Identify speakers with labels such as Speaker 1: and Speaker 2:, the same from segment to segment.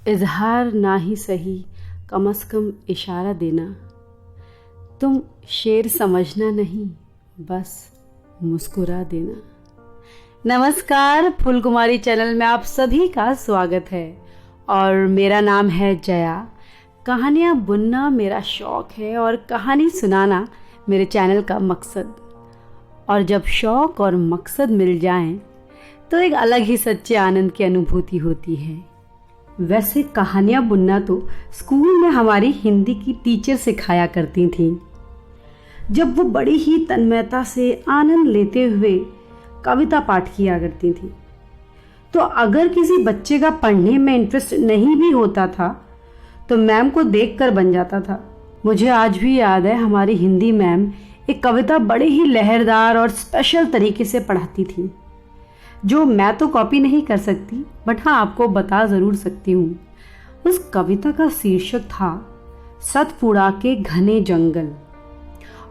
Speaker 1: इजहार ना ही सही, कम से कम इशारा देना। तुम शेर समझना नहीं, बस मुस्कुरा देना। नमस्कार, फूल कुमारी चैनल में आप सभी का स्वागत है और मेरा नाम है जया। कहानियाँ बुनना मेरा शौक़ है और कहानी सुनाना मेरे चैनल का मकसद। और जब शौक़ और मकसद मिल जाएं तो एक अलग ही सच्चे आनंद की अनुभूति होती है। वैसे कहानियाँ बुनना तो स्कूल में हमारी हिंदी की टीचर सिखाया करती थीं, जब वो बड़ी ही तन्मयता से आनंद लेते हुए कविता पाठ किया करती थी। तो अगर किसी बच्चे का पढ़ने में इंटरेस्ट नहीं भी होता था तो मैम को देखकर बन जाता था। मुझे आज भी याद है, हमारी हिंदी मैम एक कविता बड़े ही लहरदार और स्पेशल तरीके से पढ़ाती थी, जो मैं तो कॉपी नहीं कर सकती, बट हाँ आपको बता ज़रूर सकती हूँ। उस कविता का शीर्षक था सतपुड़ा के घने जंगल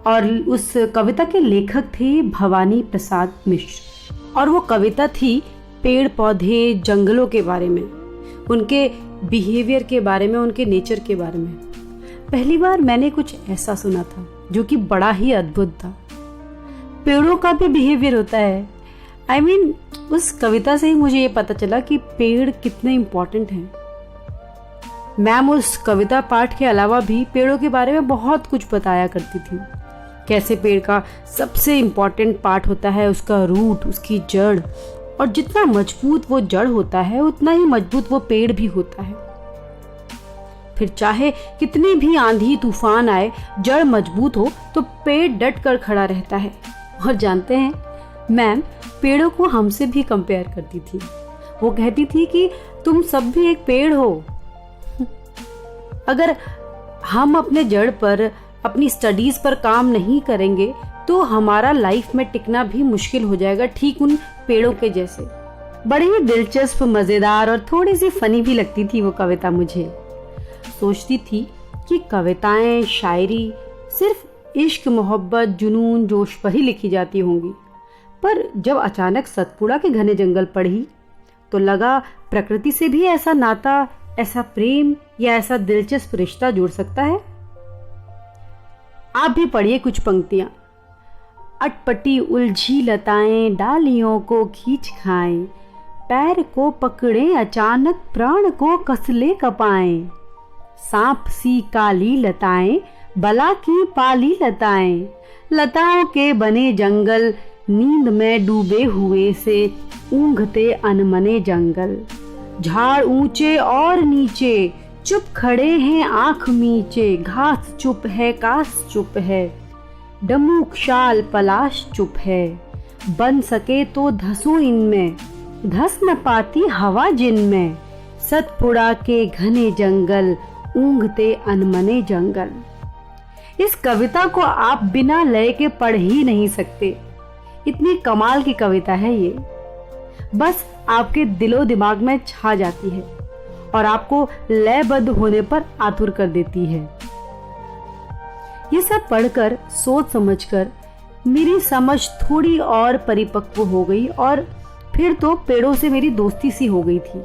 Speaker 1: और उस कविता के लेखक थे भवानी प्रसाद मिश्र। और वो कविता थी पेड़ पौधे जंगलों के बारे में, उनके बिहेवियर के बारे में, उनके नेचर के बारे में। पहली बार मैंने कुछ ऐसा सुना था जो कि बड़ा ही अद्भुत था। पेड़ों का भी बिहेवियर होता है। I mean, उस कविता से ही मुझे ये पता चला कि पेड़ कितने इम्पोर्टेंट हैं। मैम उस कविता पाठ के अलावा भी पेड़ों के बारे में बहुत कुछ बताया करती थी। कैसे पेड़ का सबसे इम्पोर्टेंट पार्ट होता है उसका रूट, उसकी जड़, और जितना मजबूत वो जड़ होता है उतना ही मजबूत वो पेड़ भी होता है। फिर चाहे कितनी भी आंधी तूफान आए, जड़ मजबूत हो तो पेड़ डट कर खड़ा रहता है। और जानते हैं, मैम पेड़ों को हमसे भी कंपेयर करती थी। वो कहती थी कि तुम सब भी एक पेड़ हो। अगर हम अपने जड़ पर, अपनी स्टडीज पर काम नहीं करेंगे तो हमारा लाइफ में टिकना भी मुश्किल हो जाएगा, ठीक उन पेड़ों के जैसे। बड़ी ही दिलचस्प, मजेदार और थोड़ी सी फनी भी लगती थी वो कविता मुझे। सोचती थी कि कविताएं, शायरी सिर्फ इश्क, मोहब्बत, जुनून, जोश पर ही लिखी जाती होंगी, पर जब अचानक सतपुड़ा के घने जंगल पढ़ी तो लगा प्रकृति से भी ऐसा नाता, ऐसा प्रेम या ऐसा दिलचस्प रिश्ता जुड़ सकता है। आप भी पढ़िए कुछ पंक्तियां। अटपटी उलझी लताएं डालियों को खींच खाएं, पैर को पकड़े अचानक प्राण को कसले कपाएं, सांप सी काली लताएं बला की पाली लताएं, लताओं के बने जंगल नींद में डूबे हुए से ऊँघते अनमने जंगल, झाड़ ऊंचे और नीचे चुप खड़े हैं आंख मीचे, घास चुप है, कास चुप है, डमूक शाल पलाश चुप है, बन सके तो धसो इनमें, धस न पाती हवा जिनमें, सतपुड़ा के घने जंगल ऊँघते अनमने जंगल। इस कविता को आप बिना लय के पढ़ ही नहीं सकते, इतनी कमाल की कविता है ये। बस आपके दिलो दिमाग में छा जाती है और आपको लयबद्ध होने पर आतुर कर देती है। ये सब पढ़कर, सोच समझकर मेरी समझ थोड़ी और परिपक्व हो गई और फिर तो पेड़ों से मेरी दोस्ती सी हो गई थी।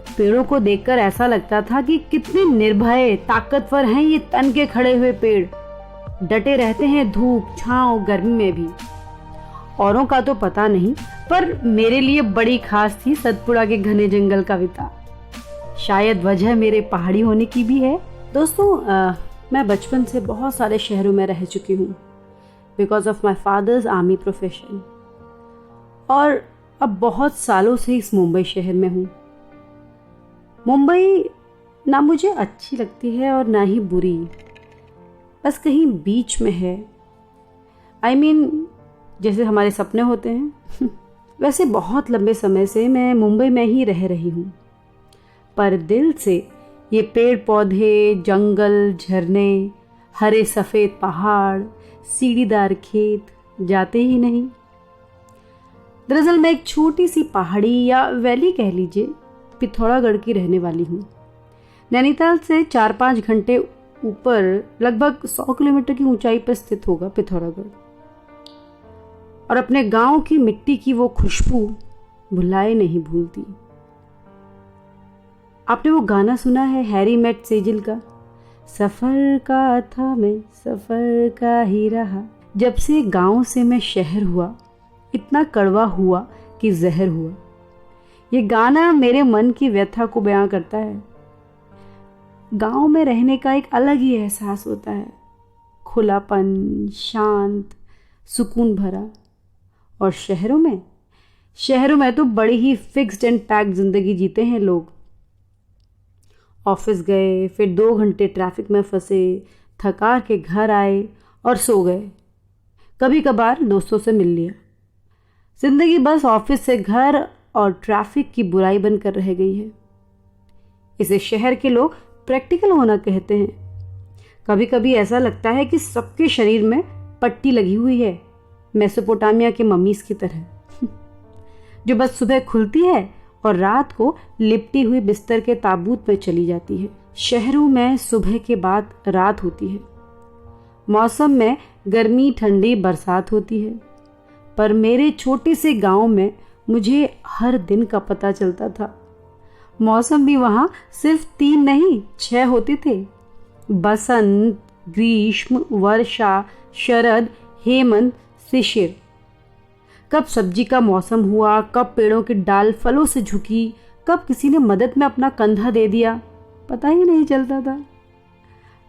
Speaker 1: पेड़ों को देखकर ऐसा लगता था कि कितने निर्भय, ताकतवर हैं ये तन के खड़े हुए पेड़, डटे रहते हैं धूप, छांव, गर्मी में भी। औरों का तो पता नहीं, पर मेरे लिए बड़ी खास थी सतपुड़ा के घने जंगल कविता। शायद वजह मेरे पहाड़ी होने की भी है। दोस्तों, मैं बचपन से बहुत सारे शहरों में रह चुकी हूँ because of my father's army profession, और अब बहुत सालों से इस मुंबई शहर में हूँ। मुंबई ना मुझे अच्छी लगती है और ना ही बुरी, बस कहीं बीच में है। I mean, जैसे हमारे सपने होते हैं वैसे बहुत लंबे समय से मैं मुंबई में ही रह रही हूँ, पर दिल से ये पेड़ पौधे, जंगल, झरने, हरे सफ़ेद पहाड़, सीढ़ीदार खेत जाते ही नहीं। दरअसल मैं एक छोटी सी पहाड़ी या वैली कह लीजिए, पिथौरागढ़ की रहने वाली हूँ। नैनीताल से 4-5 घंटे ऊपर लगभग 100 किलोमीटर की ऊंचाई पर स्थित होगा पिथौरागढ़। और अपने गांव की मिट्टी की वो खुशबू भुलाए नहीं भूलती। आपने वो गाना सुना है हैरी मेट सेजिल का, सफर का था मैं सफर का ही रहा, जब से गांव से मैं शहर हुआ, इतना कड़वा हुआ कि जहर हुआ। ये गाना मेरे मन की व्यथा को बयां करता है। गांव में रहने का एक अलग ही एहसास होता है, खुलापन, शांत, सुकून भरा। और शहरों में तो बड़ी ही फिक्स्ड एंड पैक्ड जिंदगी जीते हैं लोग। ऑफिस गए, फिर 2 घंटे ट्रैफिक में फंसे, थका के घर आए और सो गए। कभी कभार दोस्तों से मिल लिया। जिंदगी बस ऑफिस से घर और ट्रैफिक की बुराई बनकर रह गई है। इसे शहर के लोग प्रैक्टिकल होना कहते हैं। कभी कभी ऐसा लगता है कि सबके शरीर में पट्टी लगी हुई है, मेसोपोटामिया के मम्मीज की तरह जो बस सुबह खुलती है और रात को लिपटी हुई बिस्तर के ताबूत में चली जाती है। शहरों में सुबह के बाद रात होती है, मौसम में गर्मी, ठंडी, बरसात होती है। पर मेरे छोटे से गांव में मुझे हर दिन का पता चलता था। मौसम भी वहां सिर्फ 3 नहीं 6 होते थे। बसंत, ग्रीष्म, वर्षा, शरद, हेमंत, शिशिर। कब सब्जी का मौसम हुआ, कब पेड़ों की डाल फलों से झुकी, कब किसी ने मदद में अपना कंधा दे दिया, पता ही नहीं चलता था।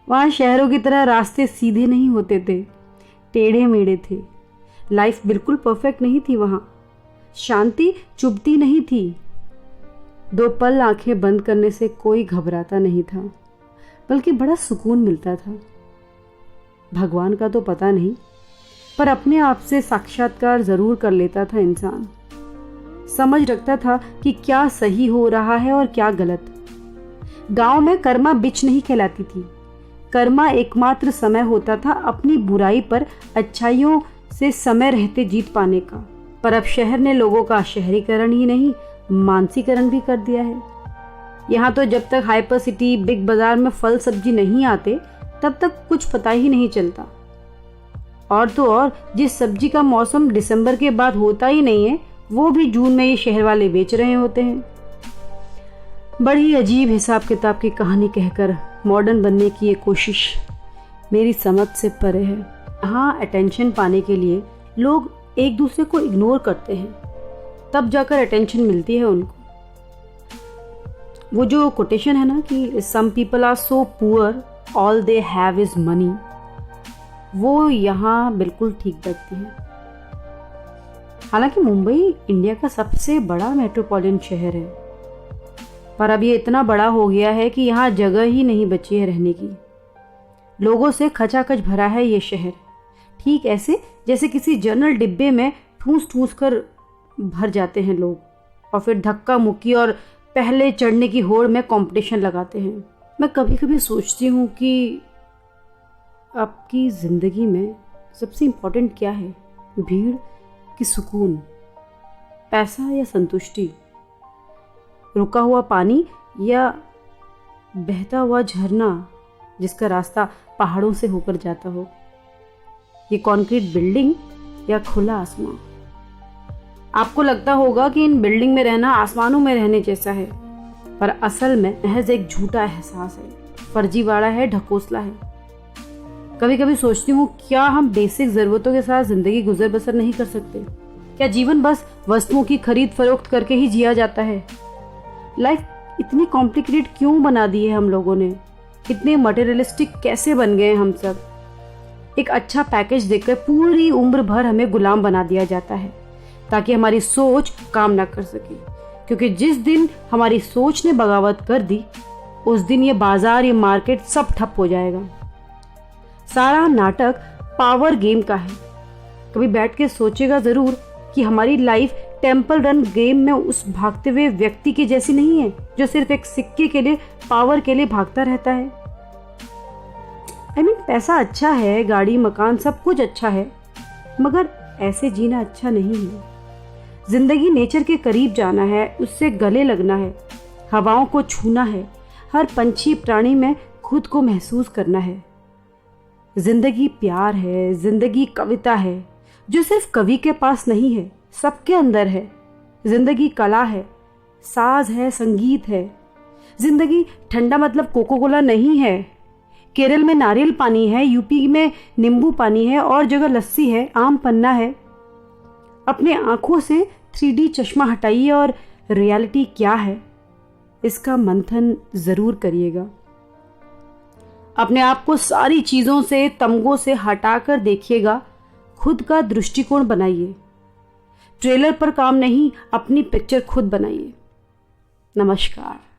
Speaker 1: वहां शहरों की तरह रास्ते सीधे नहीं होते थे, टेढ़े मेढ़े थे। लाइफ बिल्कुल परफेक्ट नहीं थी वहां। शांति चुभती नहीं थी। 2 पल आंखें बंद करने से कोई घबराता नहीं था, बल्कि बड़ा सुकून मिलता था। भगवान का तो पता नहीं, पर अपने आप से साक्षात्कार जरूर कर लेता था इंसान। समझ रखता था कि क्या सही हो रहा है और क्या गलत। गांव में कर्मा बिच नहीं कहलाती थी। कर्मा एकमात्र समय होता था अपनी बुराई पर अच्छाइयों से समय रहते जीत पाने का। पर अब शहर ने लोगों का शहरीकरण ही नहीं, मानसीकरण भी कर दिया है। यहाँ तो जब तक हाइपर सिटी, बिग बाजार में फल सब्जी नहीं आते, तब तक कुछ पता ही नहीं चलता। और तो और जिस सब्जी का मौसम दिसंबर के बाद होता ही नहीं है, वो भी जून में ये शहर वाले बेच रहे होते हैं। बड़ी अजीब हिसाब किताब की कहानी कहकर मॉडर्न बनने की ये कोशिश मेरी समझ से परे है। हाँ, अटेंशन पाने के लिए लोग एक दूसरे को इग्नोर करते हैं, तब जाकर अटेंशन मिलती है उनको। वो जो कोटेशन है ना कि some people are so poor all they have is money, वो यहाँ बिल्कुल ठीक बैठती है। हालांकि मुंबई इंडिया का सबसे बड़ा मेट्रोपॉलिटन शहर है, पर अब ये इतना बड़ा हो गया है कि यहाँ जगह ही नहीं बची है रहने की। लोगों से खचाखच भरा है ये शहर, ठीक ऐसे जैसे किसी जनरल डिब्बे में ठूस ठूस कर भर जाते हैं लोग, और फिर धक्का मुक्की और पहले चढ़ने की होड़ में कंपटीशन लगाते हैं। मैं कभी कभी सोचती हूँ कि आपकी ज़िंदगी में सबसे इम्पोर्टेंट क्या है, भीड़ कि सुकून, पैसा या संतुष्टि, रुका हुआ पानी या बहता हुआ झरना जिसका रास्ता पहाड़ों से होकर जाता हो, ये कंक्रीट बिल्डिंग या खुला आसमान। आपको लगता होगा कि इन बिल्डिंग में रहना आसमानों में रहने जैसा है, पर असल में महज एक झूठा एहसास है, फर्जीवाड़ा है, ढकोसला है। कभी कभी सोचती हूँ, क्या हम बेसिक ज़रूरतों के साथ ज़िंदगी गुजर बसर नहीं कर सकते? क्या जीवन बस वस्तुओं की खरीद फरोख्त करके ही जिया जाता है? लाइफ इतनी कॉम्प्लिकेटेड क्यों बना दी है हम लोगों ने? इतने मटेरियलिस्टिक कैसे बन गए हम सब? एक अच्छा पैकेज देकर पूरी उम्र भर हमें गुलाम बना दिया जाता है ताकि हमारी सोच काम ना कर सके, क्योंकि जिस दिन हमारी सोच ने बगावत कर दी, उस दिन ये बाजार, ये मार्केट सब ठप हो जाएगा। सारा नाटक पावर गेम का है। कभी बैठ के सोचेगा जरूर कि हमारी लाइफ टेम्पल रन गेम में उस भागते हुए व्यक्ति की जैसी नहीं है जो सिर्फ एक सिक्के के लिए, पावर के लिए भागता रहता है। पैसा अच्छा है, गाड़ी मकान सब कुछ अच्छा है, मगर ऐसे जीना अच्छा नहीं है। जिंदगी नेचर के करीब जाना है, उससे गले लगना है, हवाओं को छूना है, हर पंछी प्राणी में खुद को महसूस करना है। जिंदगी प्यार है, जिंदगी कविता है जो सिर्फ कवि के पास नहीं है, सबके अंदर है। जिंदगी कला है, साज है, संगीत है। जिंदगी ठंडा मतलब कोको कोला नहीं है। केरल में नारियल पानी है, यूपी में नींबू पानी है, और जगह लस्सी है, आम पन्ना है। अपने आंखों से 3D चश्मा हटाइए और रियलिटी क्या है इसका मंथन जरूर करिएगा। अपने आप को सारी चीजों से, तमगों से हटाकर देखिएगा। खुद का दृष्टिकोण बनाइए। ट्रेलर पर काम नहीं, अपनी पिक्चर खुद बनाइए। नमस्कार।